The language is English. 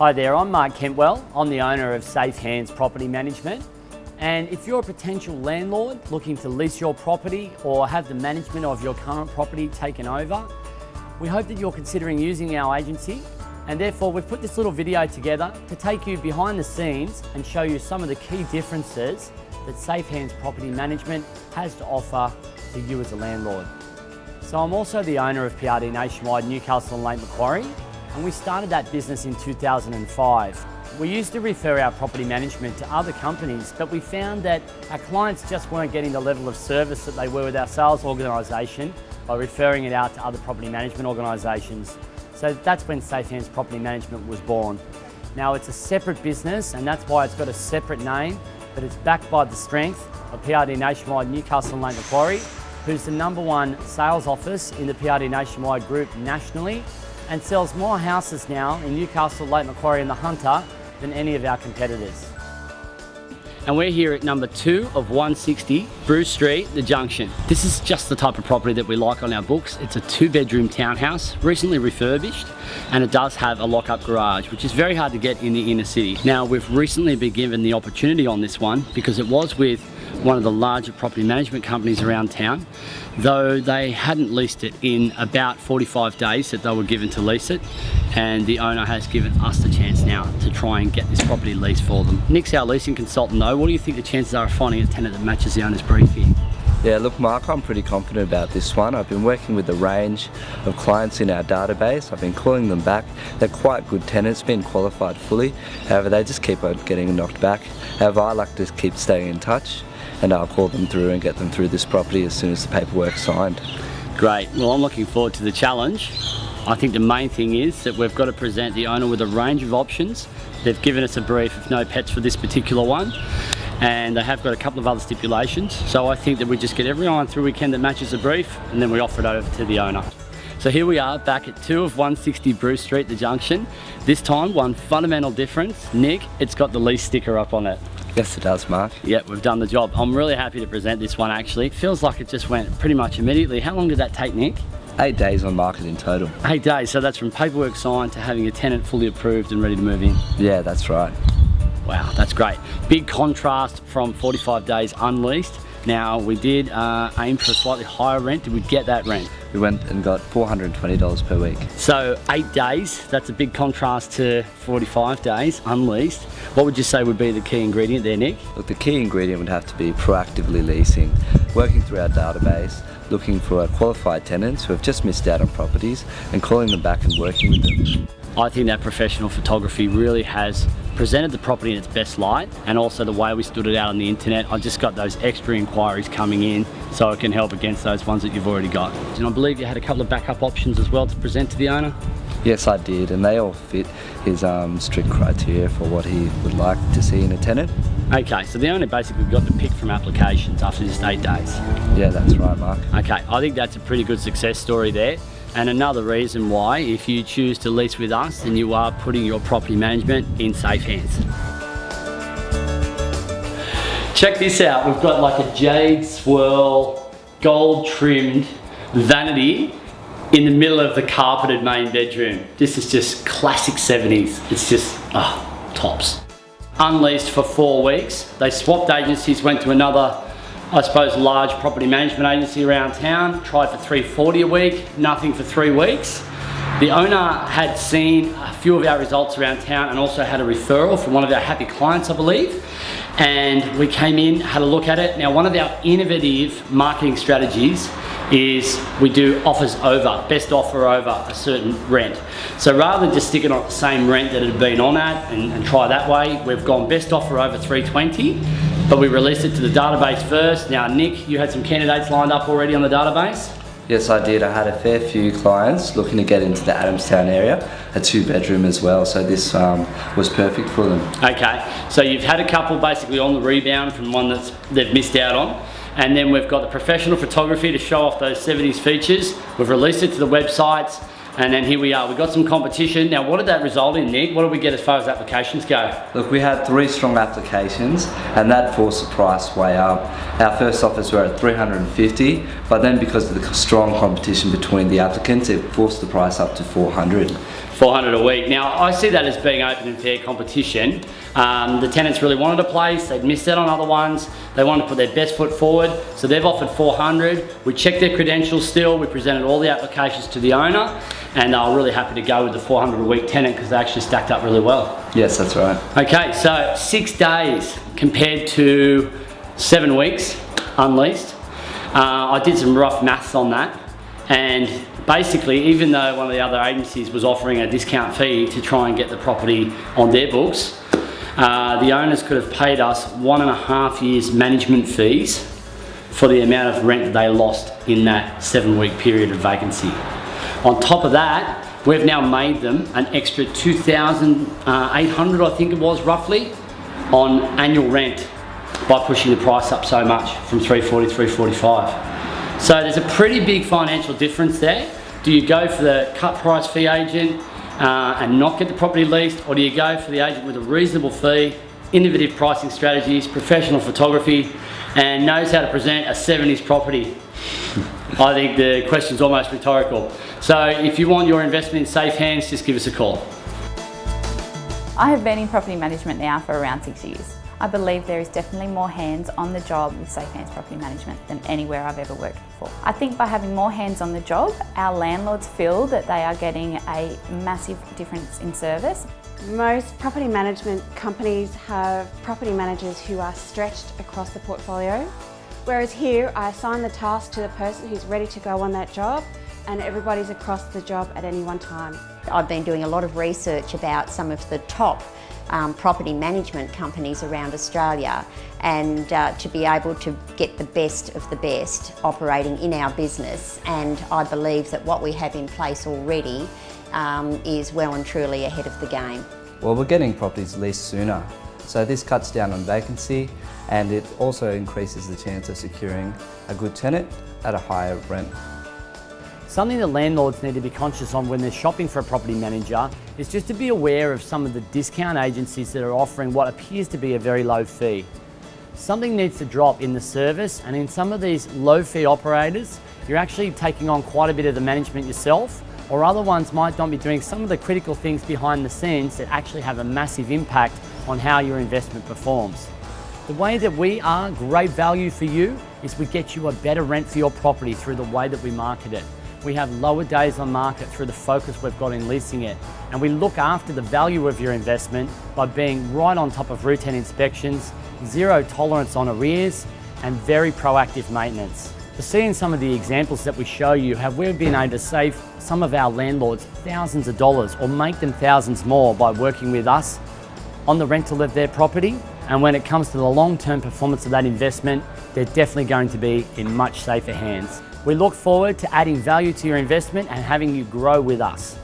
Hi there, I'm Mark Kentwell. I'm the owner of Safe Hands Property Management. And if you're a potential landlord looking to lease your property or have the management of your current property taken over, we hope that you're considering using our agency. And therefore we've put this little video together to take you behind the scenes and show you some of the key differences that Safe Hands Property Management has to offer to you as a landlord. So I'm also the owner of PRDnationwide, Newcastle and Macquarie, and we started that business in 2005. We used to refer our property management to other companies, but we found that our clients just weren't getting the level of service that they were with our sales organisation by referring it out to other property management organisations. So that's when Safe Hands Property Management was born. Now it's a separate business, and that's why it's got a separate name, but it's backed by the strength of PRDnationwide Newcastle and Macquarie, who's the #1 sales office in the PRDnationwide group nationally, and sells more houses now in Newcastle, Lake Macquarie and the Hunter than any of our competitors. And we're here at number 2 of 160 Bruce Street, The Junction. This is just the type of property that we like on our books. It's a 2-bedroom townhouse, recently refurbished, and it does have a lock-up garage, which is very hard to get in the inner city. Now, we've recently been given the opportunity on this one because it was with one of the larger property management companies around town, though they hadn't leased it in about 45 days that they were given to lease it, and the owner has given us the chance now to try and get this property leased for them. Nick's our leasing consultant though. What do you think the chances are of finding a tenant that matches the owner's brief here? Yeah, look Mark, I'm pretty confident about this one. I've been working with a range of clients in our database. I've been calling them back. They're quite good tenants, been qualified fully. However, they just keep on getting knocked back. However, I like to keep staying in touch, and I'll call them through and get them through this property as soon as the paperwork's signed. Great, well I'm looking forward to the challenge. I think the main thing is that we've got to present the owner with a range of options. They've given us a brief of no pets for this particular one, and they have got a couple of other stipulations. So I think that we just get everyone through we can that matches the brief, and then we offer it over to the owner. So here we are back at 2 of 160 Bruce Street, The Junction. This time, one fundamental difference. Nick, it's got the lease sticker up on it. Yes, it does, Mark. Yeah, we've done the job. I'm really happy to present this one actually. It feels like it just went pretty much immediately. How long did that take, Nick? 8 days on market in total. 8 days, so that's from paperwork signed to having a tenant fully approved and ready to move in. Yeah, that's right. Wow, that's great. Big contrast from 45 days unleased. Now, we did aim for a slightly higher rent. Did we get that rent? We went and got $420 per week. So 8 days, that's a big contrast to 45 days unleased. What would you say would be the key ingredient there, Nick? Look, the key ingredient would have to be proactively leasing, working through our database, looking for qualified tenants who have just missed out on properties and calling them back and working with them. I think that professional photography really has presented the property in its best light, and also the way we stood it out on the internet. I just got those extra inquiries coming in so it can help against those ones that you've already got. And I believe you had a couple of backup options as well to present to the owner? Yes, I did, and they all fit his strict criteria for what he would like to see in a tenant. Okay, so the owner basically got to pick from applications after just 8 days. Yeah, that's right, Mark. Okay, I think that's a pretty good success story there. And another reason why, if you choose to lease with us, then you are putting your property management in safe hands. Check this out, we've got like a jade swirl, gold trimmed vanity in the middle of the carpeted main bedroom. This is just classic 70s. It's just, tops. Unleased for 4 weeks. They swapped agencies, went to another, I suppose, large property management agency around town, tried for $340 a week, nothing for 3 weeks. The owner had seen a few of our results around town and also had a referral from one of our happy clients, I believe. And we came in, had a look at it. Now, one of our innovative marketing strategies is we do offers over, best offer over a certain rent. So rather than just sticking on the same rent that it had been on at and try that way, we've gone best offer over $320, but we released it to the database first. Now, Nick, you had some candidates lined up already on the database? Yes, I did. I had a fair few clients looking to get into the Adamstown area, a 2-bedroom as well, so this was perfect for them. Okay, so you've had a couple basically on the rebound from one that they've missed out on, and then we've got the professional photography to show off those 70s features. We've released it to the websites, and then here we are. We've got some competition. Now, what did that result in, Nick? What did we get as far as applications go? Look, we had 3 strong applications, and that forced the price way up. Our first offers were at $350, but then because of the strong competition between the applicants, it forced the price up to $400. 400 a week. Now, I see that as being open and fair competition. The tenants really wanted a place, they'd missed out on other ones, they wanted to put their best foot forward, so they've offered 400. We checked their credentials still, we presented all the applications to the owner, and they were really happy to go with the 400 a week tenant because they actually stacked up really well. Yes, that's right. Okay, so 6 days compared to 7 weeks unleased. I did some rough maths on that, and basically, even though one of the other agencies was offering a discount fee to try and get the property on their books, the owners could have paid us 1.5 years management fees for the amount of rent that they lost in that 7-week period of vacancy. On top of that, we've now made them an extra $2,800, I think it was roughly, on annual rent by pushing the price up so much from $340 to $345. So there's a pretty big financial difference there. Do you go for the cut price fee agent and not get the property leased, or do you go for the agent with a reasonable fee, innovative pricing strategies, professional photography, and knows how to present a 70s property? I think the question's almost rhetorical. So if you want your investment in safe hands, just give us a call. I have been in property management now for around 6 years. I believe there is definitely more hands on the job with Safe Hands Property Management than anywhere I've ever worked before. I think by having more hands on the job, our landlords feel that they are getting a massive difference in service. Most property management companies have property managers who are stretched across the portfolio, whereas here I assign the task to the person who's ready to go on that job, and everybody's across the job at any one time. I've been doing a lot of research about some of the top property management companies around Australia, and to be able to get the best of the best operating in our business, and I believe that what we have in place already is well and truly ahead of the game. Well, we're getting properties leased sooner, so this cuts down on vacancy, and it also increases the chance of securing a good tenant at a higher rent. Something that landlords need to be conscious on when they're shopping for a property manager is just to be aware of some of the discount agencies that are offering what appears to be a very low fee. Something needs to drop in the service, and in some of these low fee operators, you're actually taking on quite a bit of the management yourself, or other ones might not be doing some of the critical things behind the scenes that actually have a massive impact on how your investment performs. The way that we are great value for you is we get you a better rent for your property through the way that we market it. We have lower days on market through the focus we've got in leasing it. And we look after the value of your investment by being right on top of routine inspections, zero tolerance on arrears, and very proactive maintenance. To see in some of the examples that we show you how we've been able to save some of our landlords thousands of dollars or make them thousands more by working with us on the rental of their property. And when it comes to the long-term performance of that investment, they're definitely going to be in much safer hands. We look forward to adding value to your investment and having you grow with us.